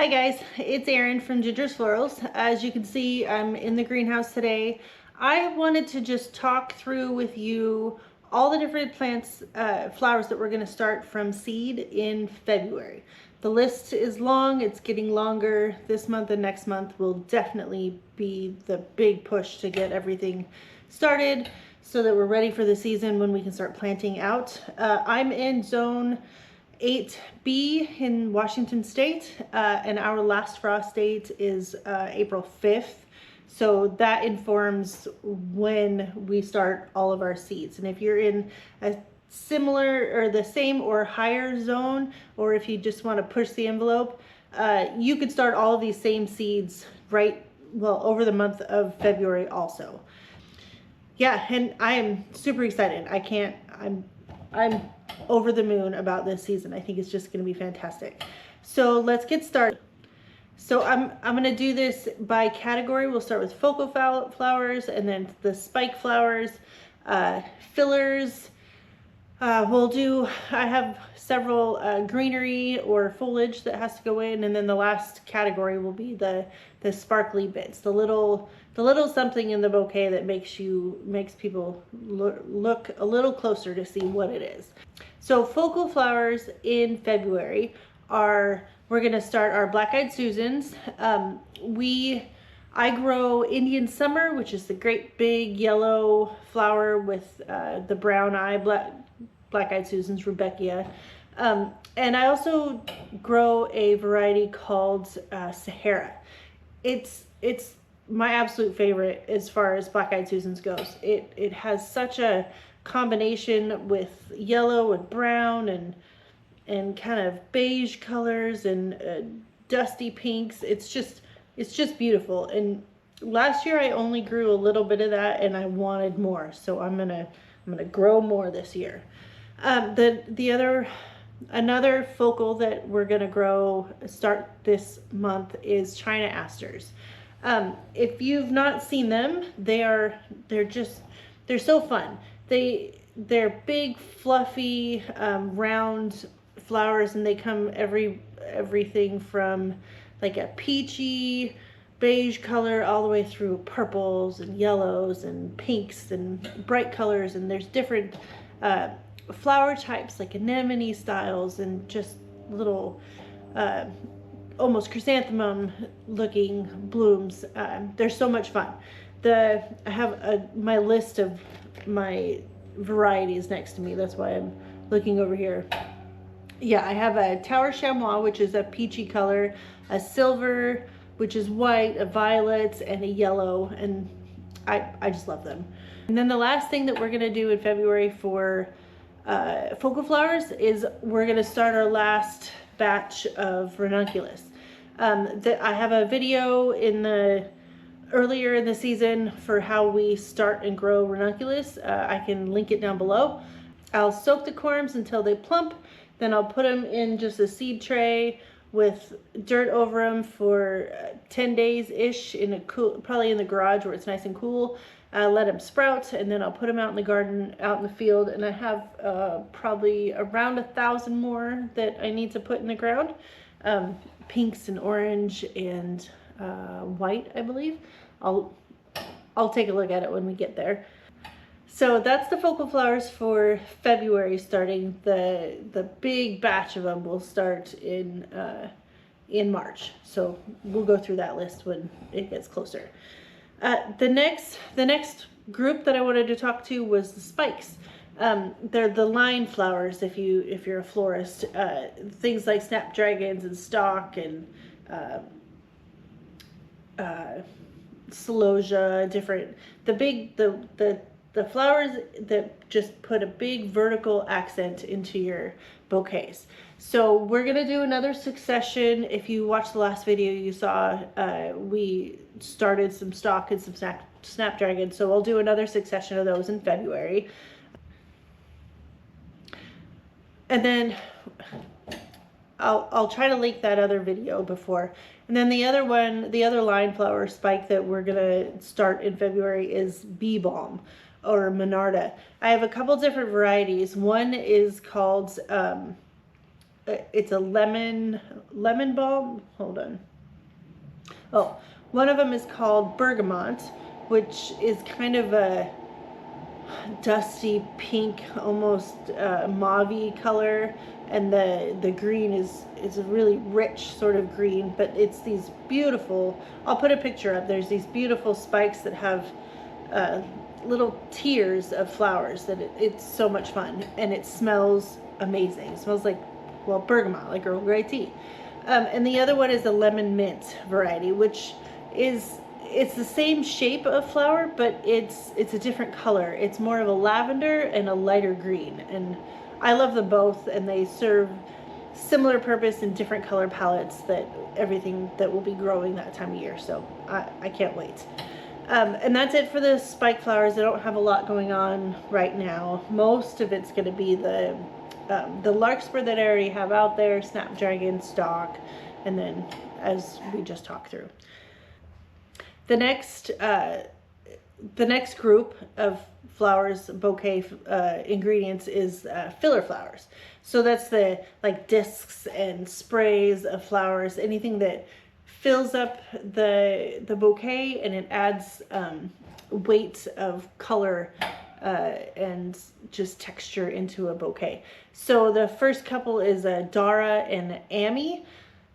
Hi guys, it's Erin from Ginger's Florals. As you can see, I'm in the greenhouse today. I wanted to just talk through with you all the different plants, flowers that we're going to start from seed in February. The list is long, it's getting longer. This month and next month will definitely be the big push to get everything started so that we're ready for the season when we can start planting out. I'm in zone 8B in Washington State, and our last frost date is April 5th. So that informs when we start all of our seeds. And if you're in a similar or the same or higher zone, or if you just want to push the envelope, you could start all of these same seeds over the month of February also. Yeah, and I am super excited. I'm over the moon about this season. I think it's just going to be fantastic. So let's get started. So I'm going to do this by category. We'll start with focal flowers and then the spike flowers, fillers. I have several greenery or foliage that has to go in, and then the last category will be the sparkly bits, the little something in the bouquet that makes people look a little closer to see what it is. So focal flowers in February we're going to start our black-eyed Susans. I grow Indian Summer, which is the great big yellow flower with the brown eye, black-eyed Susans, Rudbeckia. And I also grow a variety called Sahara. It's my absolute favorite as far as black-eyed Susans goes. It has such a combination with yellow and brown and kind of beige colors and dusty pinks. It's just beautiful. And last year I only grew a little bit of that, and I wanted more, so I'm gonna grow more this year. Another focal that we're gonna start this month is China asters. If you've not seen them, they're so fun. They're big, fluffy, round flowers, and they come everything from like a peachy beige color all the way through purples and yellows and pinks and bright colors, and there's different flower types like anemone styles and just little almost chrysanthemum looking blooms. They're so much fun. I have my list of my varieties next to me. That's why I'm looking over here. Yeah, I have a Tower Chamois, which is a peachy color, a silver, which is white, a violet, and a yellow, and I just love them. And then the last thing that we're gonna do in February for focal flowers is we're gonna start our last batch of ranunculus. I have a video earlier in the season for how we start and grow ranunculus. I can link it down below. I'll soak the corms until they plump, then I'll put them in just a seed tray with dirt over them for 10 days-ish probably in the garage where it's nice and cool. Let them sprout, and then I'll put them out in the garden, out in the field, and I have probably around 1,000 more that I need to put in the ground. Pinks and orange and white, I believe. I'll take a look at it when we get there. So that's the focal flowers for February starting. The big batch of them will start in March. So we'll go through that list when it gets closer. The next group that I wanted to talk to was the spikes. They're the line flowers if you're a florist. Things like snapdragons and stock and celosia, different. The flowers that just put a big vertical accent into your bouquets. So we're gonna do another succession. If you watched the last video, you saw we started some stock and some snapdragon. So I'll do another succession of those in February. And then I'll try to link that other video before. And then the other line flower spike that we're gonna start in February is Bee Balm or Monarda. I have a couple different varieties. One is called it's a lemon balm. Hold on. Oh, one of them is called bergamot, which is kind of a dusty pink, almost mauve-y color, and the green is a really rich sort of green, but it's these beautiful, I'll put a picture up, there's these beautiful spikes that have little tiers of flowers that it's so much fun, and it smells amazing. It smells like, well, bergamot, like Earl Grey tea. And the other one is a lemon mint variety, which is, it's the same shape of flower, but it's a different color. It's more of a lavender and a lighter green, and I love them both, and they serve similar purpose in different color palettes that everything that will be growing that time of year. So I can't wait. And that's it for the spike flowers. I don't have a lot going on right now. Most of it's going to be the larkspur that I already have out there, snapdragon, stalk, and then as we just talked through. The next group of flowers, bouquet ingredients is filler flowers. So that's the like discs and sprays of flowers, anything that fills up the bouquet and it adds weight of color and just texture into a bouquet. So the first couple is Dara and Amy.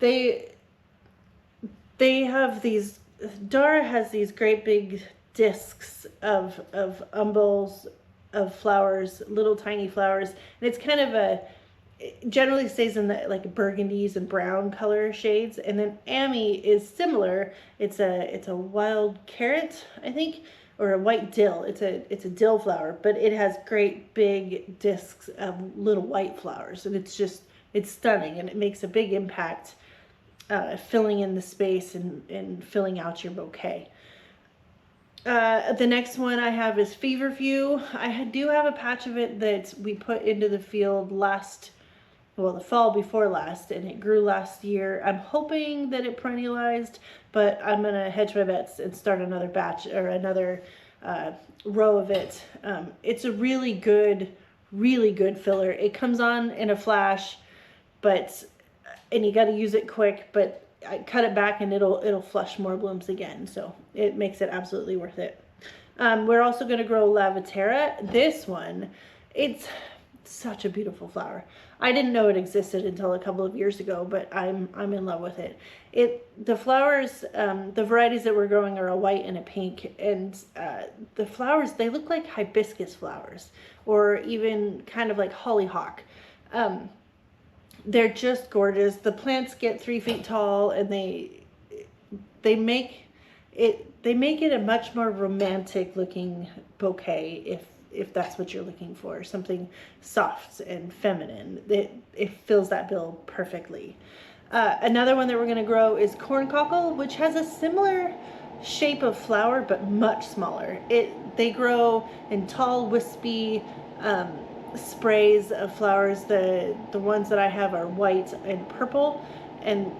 They have these, Dara has these great big discs of umbels of flowers, little tiny flowers, and it's kind of it generally stays in the like burgundies and brown color shades. And then Amy is similar. It's a wild carrot, I think, or a white dill. It's a dill flower, but it has great big discs of little white flowers, and it's stunning, and it makes a big impact filling in the space and filling out your bouquet. The next one I have is Feverfew. I do have a patch of it that we put into the field the fall before last, and it grew last year. I'm hoping that it perennialized, but I'm gonna hedge my bets and start another batch or another row of it. It's a really good filler. It comes on in a flash, and you got to use it quick, but I cut it back and it'll flush more blooms again, so it makes it absolutely worth it. We're also going to grow Lavaterra. This one, it's such a beautiful flower. I didn't know it existed until a couple of years ago, but I'm in love with it. The flowers, the varieties that we're growing are a white and a pink, and the flowers, they look like hibiscus flowers, or even kind of like hollyhock. They're just gorgeous. The plants get 3 feet tall, and they make it a much more romantic looking bouquet if that's what you're looking for, something soft and feminine. It fills that bill perfectly. Another one that we're going to grow is corncockle, which has a similar shape of flower but much smaller. They grow in tall, wispy sprays of flowers. The ones that I have are white and purple, and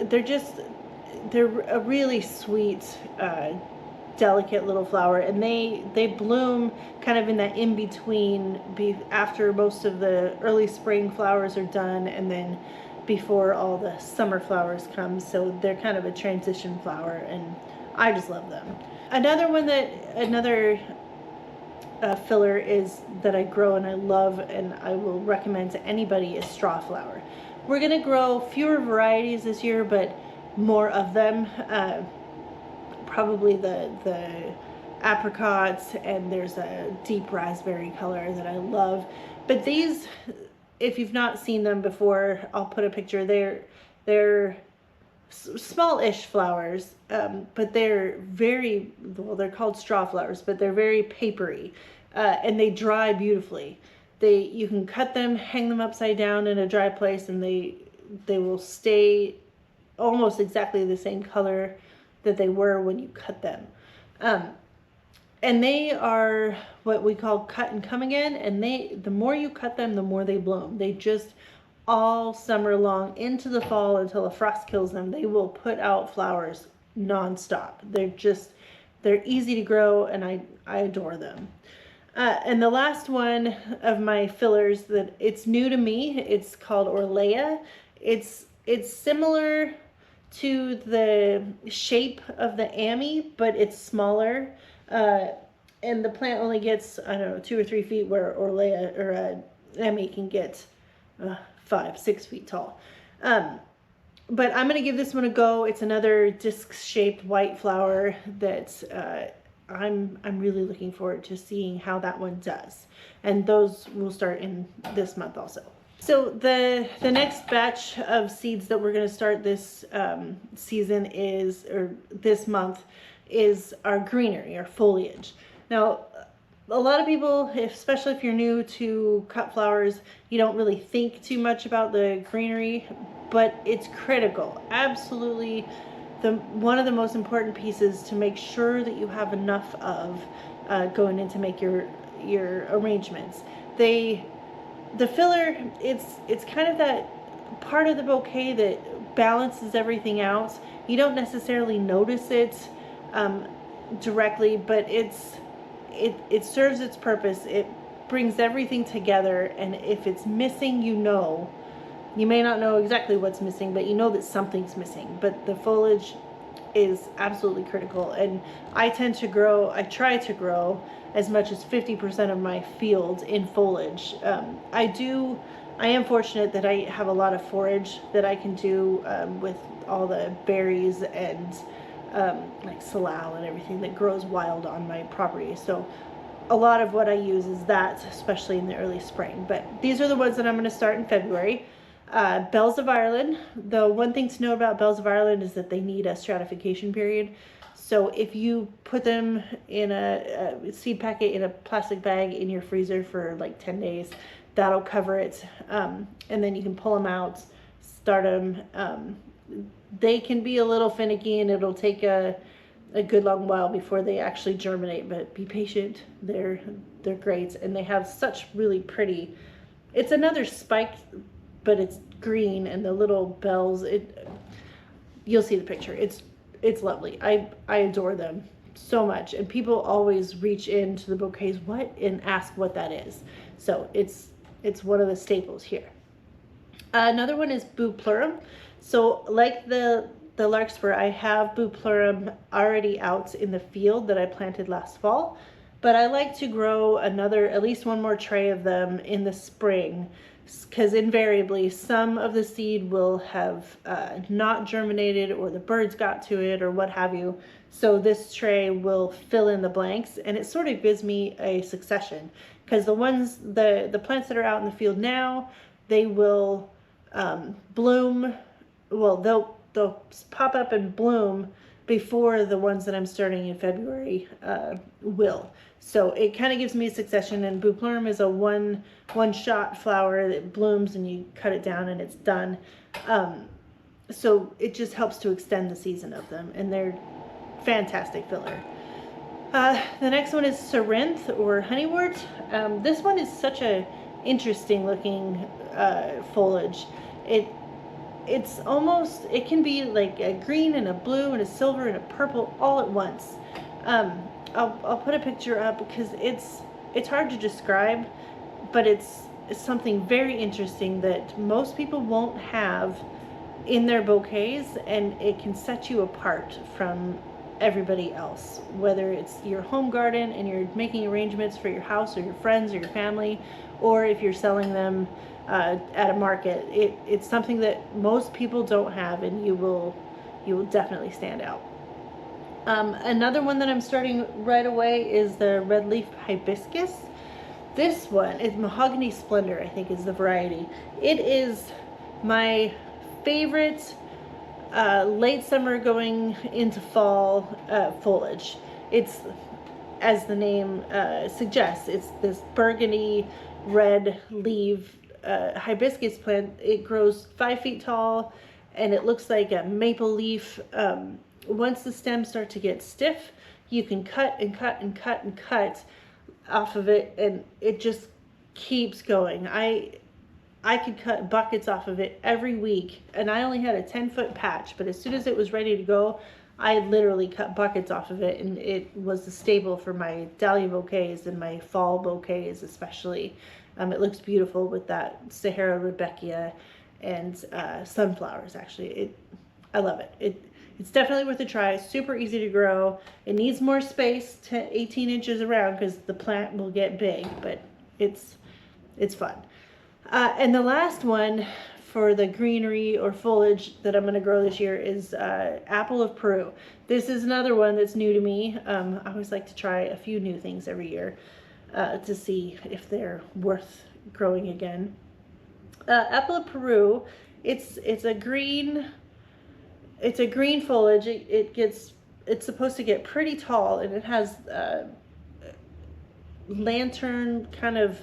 they're a really sweet, delicate little flower, and they bloom kind of in that in between, after most of the early spring flowers are done and then before all the summer flowers come. So they're kind of a transition flower, and I just love them. Another filler is that I grow and I love and I will recommend to anybody is straw flower. We're gonna grow fewer varieties this year, but more of them. Probably the apricots, and there's a deep raspberry color that I love. But these, if you've not seen them before, I'll put a picture. They're small-ish flowers, but they're they're called straw flowers, but they're very papery, and they dry beautifully. You can cut them, hang them upside down in a dry place, and they will stay almost exactly the same color that they were when you cut them. And they are what we call cut and come again, and the more you cut them, the more they bloom. They just all summer long into the fall until a frost kills them, they will put out flowers nonstop. They're easy to grow, and I adore them. And the last one of my fillers that it's new to me, it's called Orlea. It's similar to the shape of the Ami, but it's smaller. And the plant only gets, I don't know, 2 or 3 feet, where Orlea or Ami can get 5, 6 feet tall. But I'm gonna give this one a go. It's another disc-shaped white flower that I'm really looking forward to seeing how that one does. And those will start in this month also. So the next batch of seeds that we're going to start this season is, or this month, is our greenery, our foliage. Now, a lot of people, especially if you're new to cut flowers, you don't really think too much about the greenery, but it's critical. Absolutely, one of the most important pieces to make sure that you have enough of going in to make your arrangements. The filler, it's kind of that part of the bouquet that balances everything out. You don't necessarily notice it directly, but it serves its purpose. It brings everything together, and if it's missing, you may not know exactly what's missing, but you know that something's missing. But the foliage is absolutely critical, and I try to grow as much as 50% of my field in foliage. I am fortunate that I have a lot of forage that I can do with all the berries and like salal and everything that grows wild on my property. So a lot of what I use is that, especially in the early spring. But these are the ones that I'm going to start in February. Bells of Ireland. The one thing to know about Bells of Ireland is that they need a stratification period. So if you put them in a seed packet in a plastic bag in your freezer for like 10 days, that'll cover it. And then you can pull them out, start them. They can be a little finicky, and it'll take a good long while before they actually germinate, but be patient. They're great, and they have such really pretty, it's another spike, but it's green, and the little bells, you'll see the picture. It's lovely. I adore them so much, and people always reach into the bouquets and ask what that is. So it's one of the staples here. Another one is Bupleurum. So like the larkspur, I have Bupleurum already out in the field that I planted last fall, but I like to grow at least one more tray of them in the spring, because invariably some of the seed will have not germinated, or the birds got to it, or what have you. So this tray will fill in the blanks, and it sort of gives me a succession, because the plants that are out in the field now, they will bloom. Well, they'll pop up and bloom before the ones that I'm starting in February will. So it kind of gives me a succession, and Bupleurum is a one-shot flower that blooms and you cut it down and it's done. So it just helps to extend the season of them, and they're fantastic filler. The next one is Cerinthe, or honeywort. This one is such a interesting looking foliage. It can be like a green and a blue and a silver and a purple all at once. I'll put a picture up because it's hard to describe, but it's something very interesting that most people won't have in their bouquets, and it can set you apart from everybody else, whether it's your home garden and you're making arrangements for your house or your friends or your family, or if you're selling them at a market. It's something that most people don't have, and you will definitely stand out. Another one that I'm starting right away is the red leaf hibiscus. This one is Mahogany Splendor, I think is the variety. It is my favorite late summer going into fall foliage. It's, as the name suggests, it's this burgundy red leaf hibiscus plant. It grows 5 feet tall, and it looks like a maple leaf. Once the stems start to get stiff, you can cut and cut and cut and cut off of it, and it just keeps going. I could cut buckets off of it every week, and I only had a 10-foot patch, but as soon as it was ready to go, I literally cut buckets off of it, and it was a staple for my dahlia bouquets and my fall bouquets especially. It looks beautiful with that Sahara Rebecca and sunflowers. Actually, I love it. It's definitely worth a try. Super easy to grow. It needs more space, 18 inches around, because the plant will get big, but it's fun. And the last one for the greenery or foliage that I'm going to grow this year is apple of Peru. This is another one that's new to me. I always like to try a few new things every year to see if they're worth growing again. Apple of Peru, it's a green foliage. It's supposed to get pretty tall, and it has lantern kind of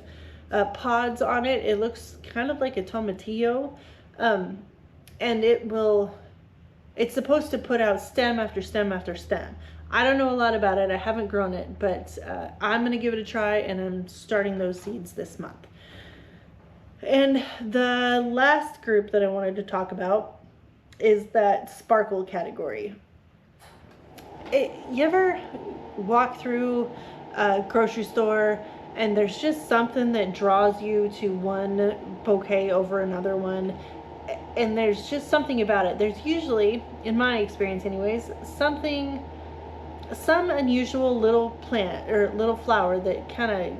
pods on it. It looks kind of like a tomatillo, and it's supposed to put out stem after stem after stem. I don't know a lot about it. I haven't grown it, but I'm gonna give it a try, and I'm starting those seeds this month. And the last group that I wanted to talk about is that sparkle category. You ever walk through a grocery store and there's just something that draws you to one bouquet over another one, and there's just something about it? There's usually, in my experience anyways, some unusual little plant or little flower that kind of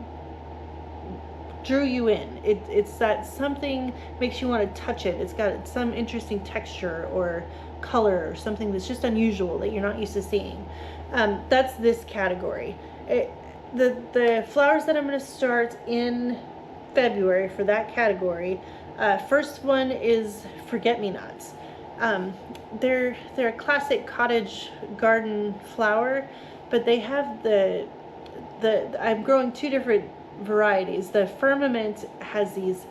drew you in. It's that something makes you want to touch it. It's got some interesting texture or color or something that's just unusual that you're not used to seeing. That's this category. The flowers that I'm going to start in February for that category, first one is forget-me-nots. They're a classic cottage garden flower, but they have I'm growing two different varieties. The firmament has these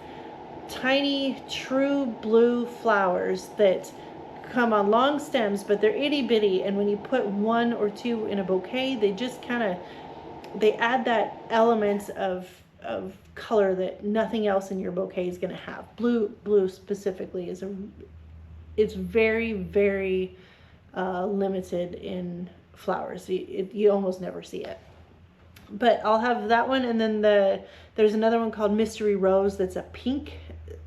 tiny true blue flowers that come on long stems, but they're itty bitty, and when you put one or two in a bouquet, they just they add that element of color that nothing else in your bouquet is going to have. Blue specifically it's very, very limited in flowers. You almost never see it. But I'll have that one, and then there's another one called Mystery Rose that's a pink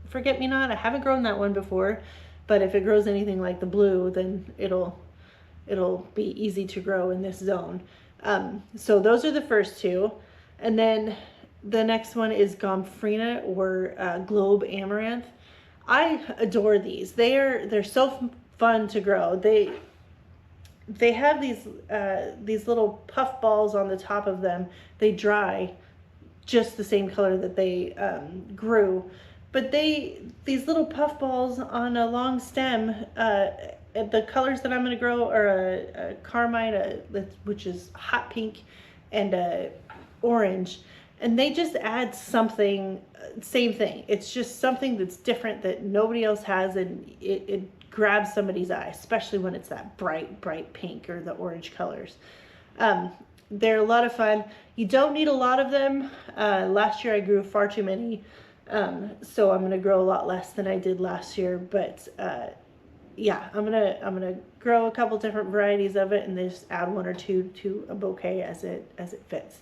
forget-me-not. I haven't grown that one before, but if it grows anything like the blue, then it'll be easy to grow in this zone. So those are the first two, and then the next one is Gomphrena or Globe Amaranth. I adore these. They're so fun to grow. They have these little puff balls on the top of them. They dry just the same color that they grew, but these little puff balls on a long stem. The colors that I'm going to grow are a carmine, which is hot pink, and a orange, and they just add something. Same thing. It's just something that's different that nobody else has, and it grabs somebody's eye, especially when it's that bright pink or the orange colors. They're a lot of fun. You don't need a lot of them. Last year I grew far too many, so I'm gonna grow a lot less than I did last year. But yeah, I'm gonna grow a couple different varieties of it, and then just add one or two to a bouquet as it fits.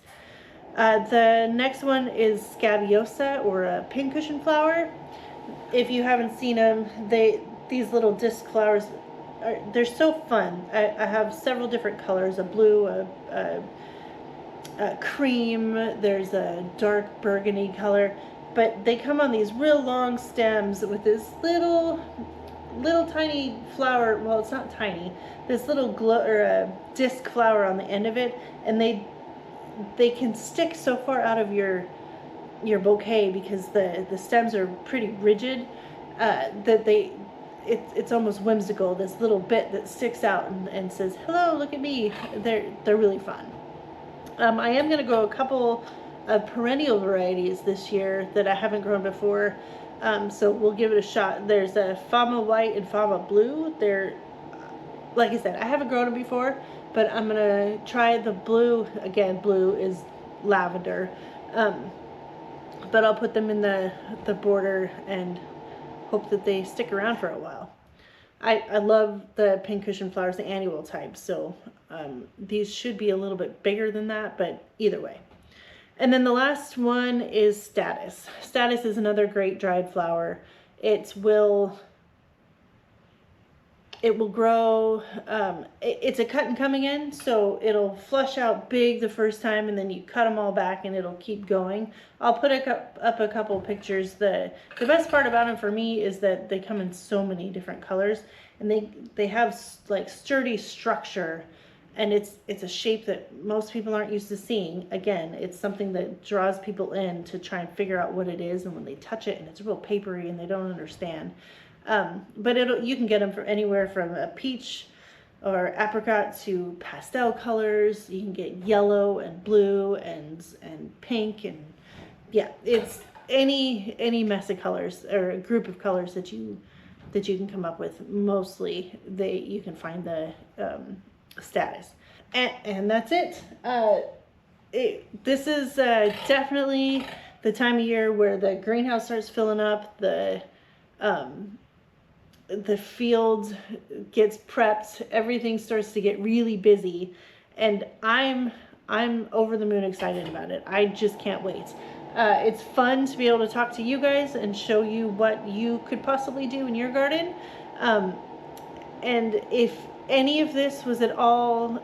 The next one is Scabiosa, or a pincushion flower. If you haven't seen them, these little disc flowers, they're so fun. I have several different colors: a blue, a cream, there's a dark burgundy color, but they come on these real long stems with this little tiny flower. Well, it's not tiny. This little disc flower on the end of it, and they can stick so far out of your bouquet because the stems are pretty rigid, that it's almost whimsical. This little bit that sticks out and says, "Hello, look at me." They're really fun. I am going to grow a couple of perennial varieties this year that I haven't grown before, so we'll give it a shot. There's a Fama White and Fama Blue. They're, like I said, I haven't grown them before, but I'm going to try the blue. Again, blue is lavender, but I'll put them in the border and hope that they stick around for a while. I love the pincushion flowers, the annual type. So these should be a little bit bigger than that, but either way. And then the last one is Status. Status is another great dried flower. It will grow, it's a cut and coming in, so it'll flush out big the first time, and then you cut them all back and it'll keep going. I'll put up a couple pictures. The best part about them for me is that they come in so many different colors, and they have like sturdy structure, and it's a shape that most people aren't used to seeing. Again, it's something that draws people in to try and figure out what it is, and when they touch it and it's real papery and they don't understand. But you can get them from anywhere from a peach or apricot to pastel colors. You can get yellow and blue and pink, and yeah, it's any mess of colors or a group of colors that you can come up with. Mostly you can find the Status, and that's it. This is definitely the time of year where the greenhouse starts filling up. The field gets prepped, everything starts to get really busy, and I'm over the moon excited about it. I just can't wait. It's fun to be able to talk to you guys and show you what you could possibly do in your garden. And if any of this was at all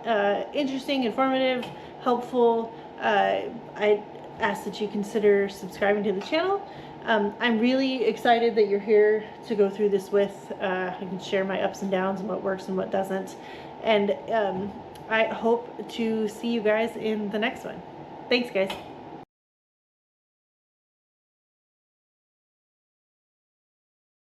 interesting, informative, helpful, I ask that you consider subscribing to the channel. I'm really excited that you're here to go through this with. I can share my ups and downs and what works and what doesn't. And I hope to see you guys in the next one. Thanks, guys.